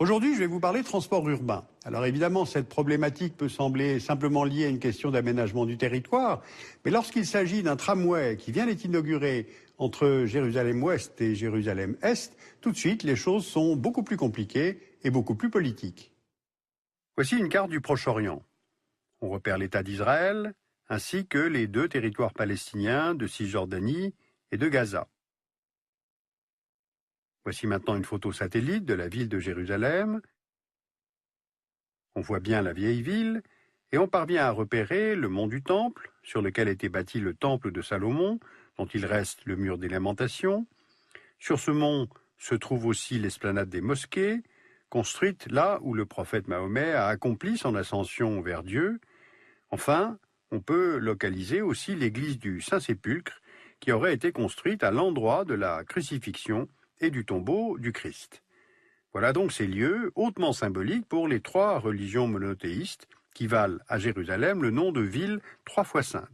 Aujourd'hui, je vais vous parler de transport urbain. Alors évidemment, cette problématique peut sembler simplement liée à une question d'aménagement du territoire, mais lorsqu'il s'agit d'un tramway qui vient d'être inauguré entre Jérusalem-Ouest et Jérusalem-Est, tout de suite, les choses sont beaucoup plus compliquées et beaucoup plus politiques. Voici une carte du Proche-Orient. On repère l'État d'Israël, ainsi que les deux territoires palestiniens de Cisjordanie et de Gaza. Voici maintenant une photo satellite de la ville de Jérusalem. On voit bien la vieille ville et on parvient à repérer le mont du Temple, sur lequel était bâti le temple de Salomon, dont il reste le mur des lamentations. Sur ce mont se trouve aussi l'esplanade des mosquées, construite là où le prophète Mahomet a accompli son ascension vers Dieu. Enfin, on peut localiser aussi l'église du Saint-Sépulcre, qui aurait été construite à l'endroit de la crucifixion et du tombeau du Christ. Voilà donc ces lieux hautement symboliques pour les trois religions monothéistes qui valent à Jérusalem le nom de ville 3 fois sainte.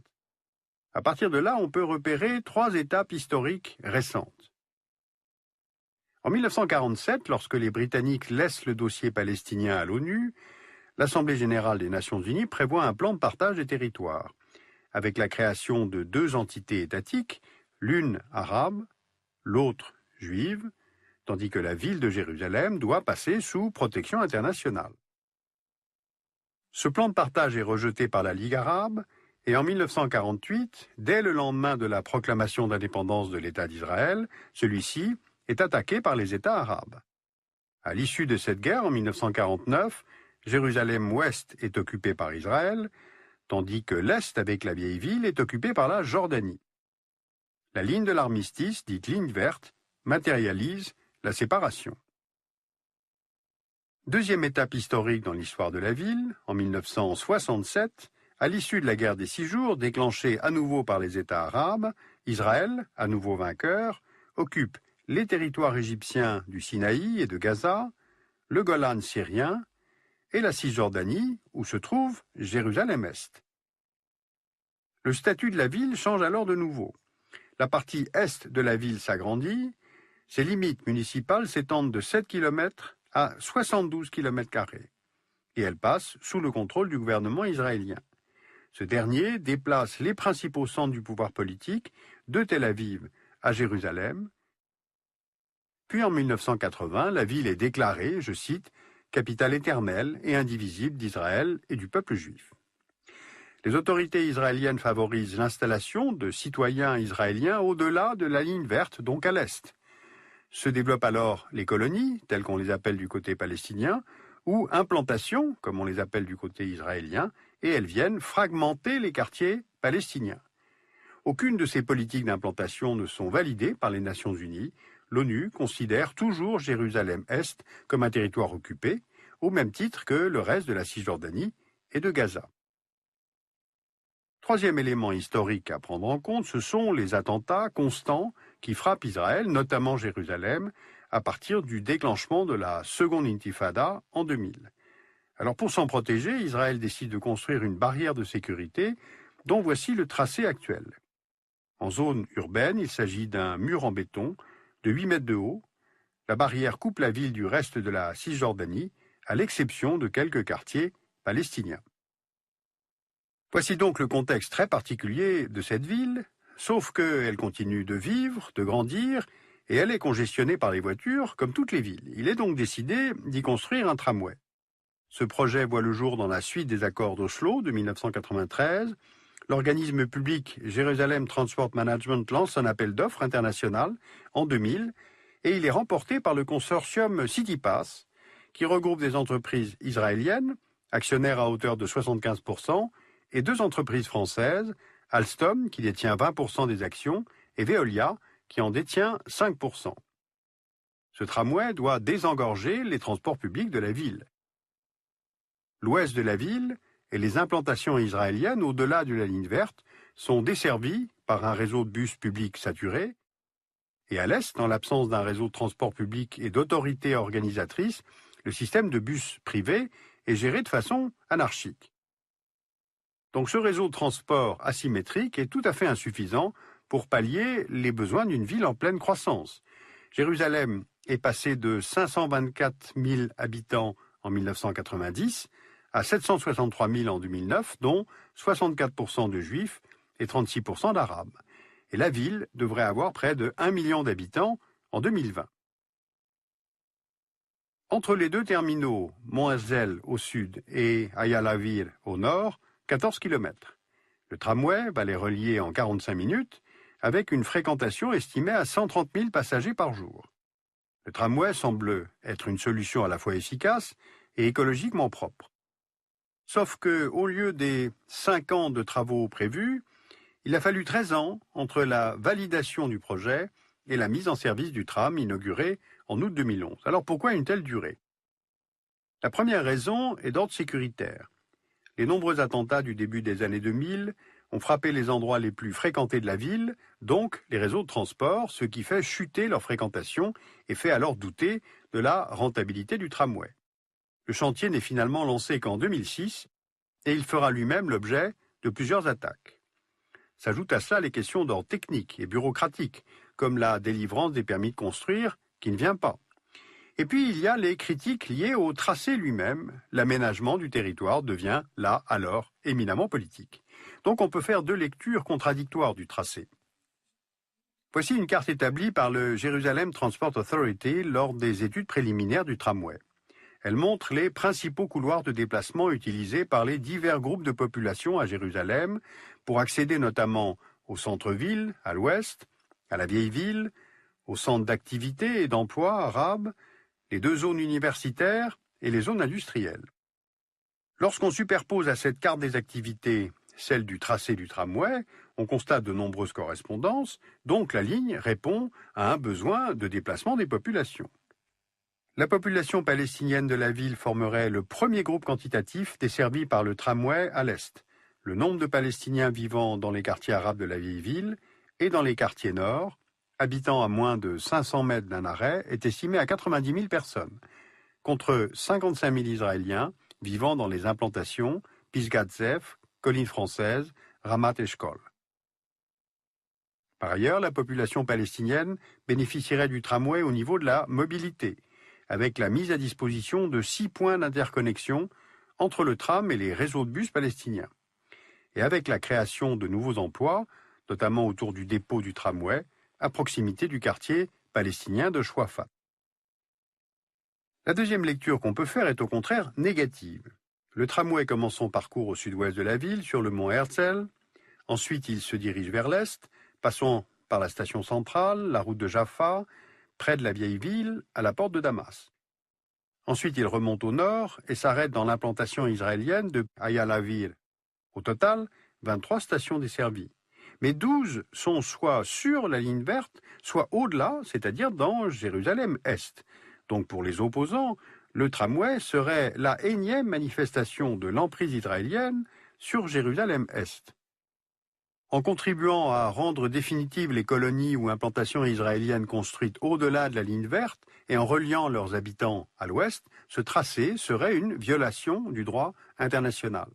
À partir de là, on peut repérer trois étapes historiques récentes. En 1947, lorsque les Britanniques laissent le dossier palestinien à l'ONU, l'Assemblée générale des Nations unies prévoit un plan de partage des territoires, avec la création de deux entités étatiques, l'une arabe, l'autre juive, tandis que la ville de Jérusalem doit passer sous protection internationale. Ce plan de partage est rejeté par la Ligue arabe, et en 1948, dès le lendemain de la proclamation d'indépendance de l'État d'Israël, celui-ci est attaqué par les États arabes. À l'issue de cette guerre, en 1949, Jérusalem-Ouest est occupée par Israël, tandis que l'Est, avec la vieille ville, est occupée par la Jordanie. La ligne de l'armistice, dite ligne verte, matérialise la séparation. Deuxième étape historique dans l'histoire de la ville, en 1967, à l'issue de la guerre des 6 jours, déclenchée à nouveau par les États arabes, Israël, à nouveau vainqueur, occupe les territoires égyptiens du Sinaï et de Gaza, le Golan syrien et la Cisjordanie, où se trouve Jérusalem-Est. Le statut de la ville change alors de nouveau. La partie est de la ville s'agrandit, ses limites municipales s'étendent de 7 km à 72 km², et elle passe sous le contrôle du gouvernement israélien. Ce dernier déplace les principaux centres du pouvoir politique de Tel Aviv à Jérusalem. Puis en 1980, la ville est déclarée, je cite, « capitale éternelle et indivisible d'Israël et du peuple juif ». Les autorités israéliennes favorisent l'installation de citoyens israéliens au-delà de la ligne verte, donc à l'est. Se développent alors les colonies, telles qu'on les appelle du côté palestinien, ou implantations, comme on les appelle du côté israélien, et elles viennent fragmenter les quartiers palestiniens. Aucune de ces politiques d'implantation ne sont validées par les Nations unies. L'ONU considère toujours Jérusalem-Est comme un territoire occupé, au même titre que le reste de la Cisjordanie et de Gaza. Troisième élément historique à prendre en compte, ce sont les attentats constants qui frappent Israël, notamment Jérusalem, à partir du déclenchement de la seconde intifada en 2000. Alors pour s'en protéger, Israël décide de construire une barrière de sécurité dont voici le tracé actuel. En zone urbaine, il s'agit d'un mur en béton de 8 mètres de haut. La barrière coupe la ville du reste de la Cisjordanie, à l'exception de quelques quartiers palestiniens. Voici donc le contexte très particulier de cette ville, sauf qu'elle continue de vivre, de grandir, et elle est congestionnée par les voitures, comme toutes les villes. Il est donc décidé d'y construire un tramway. Ce projet voit le jour dans la suite des accords d'Oslo de 1993. L'organisme public Jerusalem Transport Management lance un appel d'offres international en 2000, et il est remporté par le consortium CityPass, qui regroupe des entreprises israéliennes, actionnaires à hauteur de 75%, et deux entreprises françaises, Alstom, qui détient 20% des actions, et Veolia, qui en détient 5%. Ce tramway doit désengorger les transports publics de la ville. L'ouest de la ville et les implantations israéliennes au-delà de la ligne verte sont desservis par un réseau de bus publics saturé, et à l'est, en l'absence d'un réseau de transport public et d'autorités organisatrices, le système de bus privés est géré de façon anarchique. Donc ce réseau de transport asymétrique est tout à fait insuffisant pour pallier les besoins d'une ville en pleine croissance. Jérusalem est passé de 524 000 habitants en 1990 à 763 000 en 2009, dont 64% de juifs et 36% d'arabes. Et la ville devrait avoir près de 1 million d'habitants en 2020. Entre les deux terminaux, Mont Herzl au sud et Ayalavir au nord, 14 km. Le tramway va les relier en 45 minutes, avec une fréquentation estimée à 130 000 passagers par jour. Le tramway semble être une solution à la fois efficace et écologiquement propre. Sauf qu'au lieu des 5 ans de travaux prévus, il a fallu 13 ans entre la validation du projet et la mise en service du tram inauguré en août 2011. Alors pourquoi une telle durée? La première raison est d'ordre sécuritaire. Les nombreux attentats du début des années 2000 ont frappé les endroits les plus fréquentés de la ville, donc les réseaux de transport, ce qui fait chuter leur fréquentation et fait alors douter de la rentabilité du tramway. Le chantier n'est finalement lancé qu'en 2006 et il fera lui-même l'objet de plusieurs attaques. S'ajoutent à cela les questions d'ordre technique et bureaucratique, comme la délivrance des permis de construire qui ne vient pas. Et puis il y a les critiques liées au tracé lui-même. L'aménagement du territoire devient, là, alors, éminemment politique. Donc on peut faire deux lectures contradictoires du tracé. Voici une carte établie par le Jerusalem Transport Authority lors des études préliminaires du tramway. Elle montre les principaux couloirs de déplacement utilisés par les divers groupes de population à Jérusalem pour accéder notamment au centre-ville, à l'ouest, à la vieille ville, aux centres d'activité et d'emploi arabes, les deux zones universitaires et les zones industrielles. Lorsqu'on superpose à cette carte des activités celle du tracé du tramway, on constate de nombreuses correspondances, donc la ligne répond à un besoin de déplacement des populations. La population palestinienne de la ville formerait le premier groupe quantitatif desservi par le tramway à l'est. Le nombre de Palestiniens vivant dans les quartiers arabes de la vieille ville et dans les quartiers nord, habitant à moins de 500 mètres d'un arrêt, est estimé à 90 000 personnes, contre 55 000 Israéliens vivant dans les implantations Pisgat Zef, Collines françaises, Ramat Eshkol. Par ailleurs, la population palestinienne bénéficierait du tramway au niveau de la mobilité, avec la mise à disposition de 6 points d'interconnexion entre le tram et les réseaux de bus palestiniens. Et avec la création de nouveaux emplois, notamment autour du dépôt du tramway, à proximité du quartier palestinien de Chouafat. La deuxième lecture qu'on peut faire est au contraire négative. Le tramway commence son parcours au sud-ouest de la ville, sur le mont Herzl. Ensuite, il se dirige vers l'est, passant par la station centrale, la route de Jaffa, près de la vieille ville, à la porte de Damas. Ensuite, il remonte au nord et s'arrête dans l'implantation israélienne de Ayalavir. Au total, 23 stations desservies. Mais 12 sont soit sur la ligne verte, soit au-delà, c'est-à-dire dans Jérusalem-Est. Donc pour les opposants, le tramway serait la énième manifestation de l'emprise israélienne sur Jérusalem-Est. En contribuant à rendre définitives les colonies ou implantations israéliennes construites au-delà de la ligne verte et en reliant leurs habitants à l'ouest, ce tracé serait une violation du droit international.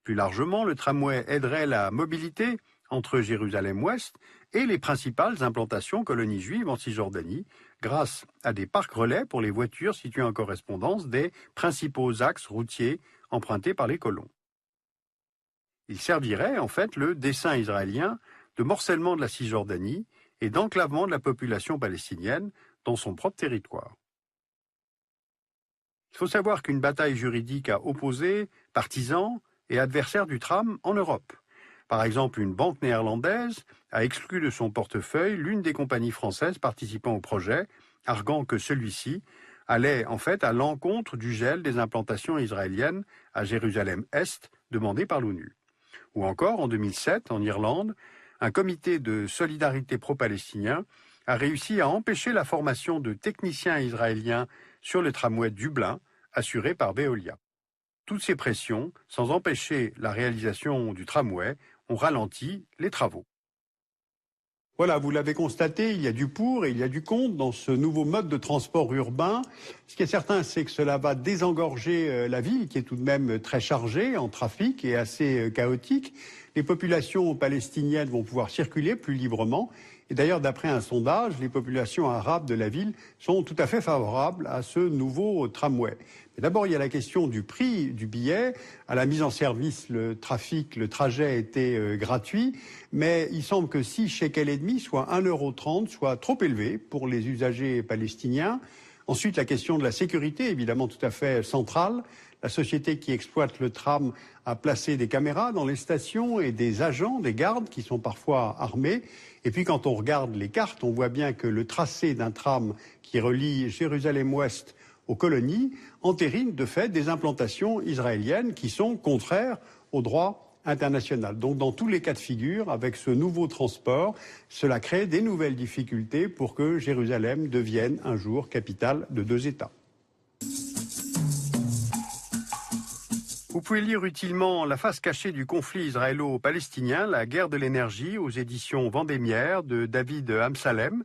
Plus largement, le tramway aiderait la mobilité entre Jérusalem-Ouest et les principales implantations colonies juives en Cisjordanie, grâce à des parcs relais pour les voitures situées en correspondance des principaux axes routiers empruntés par les colons. Il servirait en fait le dessein israélien de morcellement de la Cisjordanie et d'enclavement de la population palestinienne dans son propre territoire. Il faut savoir qu'une bataille juridique a opposé partisans et adversaires du tram en Europe. Par exemple, une banque néerlandaise a exclu de son portefeuille l'une des compagnies françaises participant au projet, arguant que celui-ci allait en fait à l'encontre du gel des implantations israéliennes à Jérusalem-Est demandé par l'ONU. Ou encore, en 2007, en Irlande, un comité de solidarité pro-palestinien a réussi à empêcher la formation de techniciens israéliens sur le tramway Dublin, assuré par Veolia. Toutes ces pressions, sans empêcher la réalisation du tramway, ont ralenti les travaux. Voilà, vous l'avez constaté, il y a du pour et il y a du contre dans ce nouveau mode de transport urbain. Ce qui est certain, c'est que cela va désengorger la ville, qui est tout de même très chargée en trafic et assez chaotique. Les populations palestiniennes vont pouvoir circuler plus librement Et d'ailleurs, d'après un sondage, les populations arabes de la ville sont tout à fait favorables à ce nouveau tramway. Mais d'abord, il y a la question du prix du billet. À la mise en service, le trajet était gratuit, mais il semble que 6 shekels et demi, soit 1,30 €, soit trop élevé pour les usagers palestiniens. Ensuite, la question de la sécurité, évidemment tout à fait centrale. La société qui exploite le tram a placé des caméras dans les stations et des agents, des gardes qui sont parfois armés. Et puis quand on regarde les cartes, on voit bien que le tracé d'un tram qui relie Jérusalem-Ouest aux colonies entérine de fait des implantations israéliennes qui sont contraires au droit international. Donc dans tous les cas de figure, avec ce nouveau transport, cela crée des nouvelles difficultés pour que Jérusalem devienne un jour capitale de 2 États. Vous pouvez lire utilement La face cachée du conflit israélo-palestinien, la guerre de l'énergie, aux éditions Vendémiaire de David Amsalem.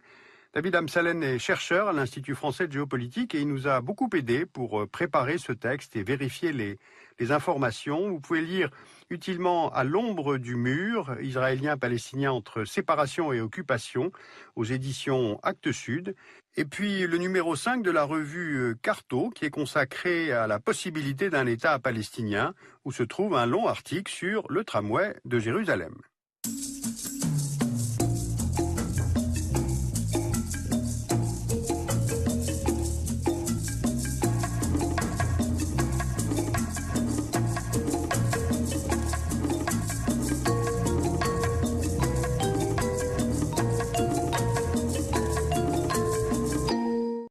David Amsalem est chercheur à l'Institut français de géopolitique et il nous a beaucoup aidé pour préparer ce texte et vérifier les informations. Vous pouvez lire utilement À l'ombre du mur, israélien-palestinien entre séparation et occupation, aux éditions Actes Sud. Et puis le numéro 5 de la revue Carto, qui est consacré à la possibilité d'un État palestinien, où se trouve un long article sur le tramway de Jérusalem.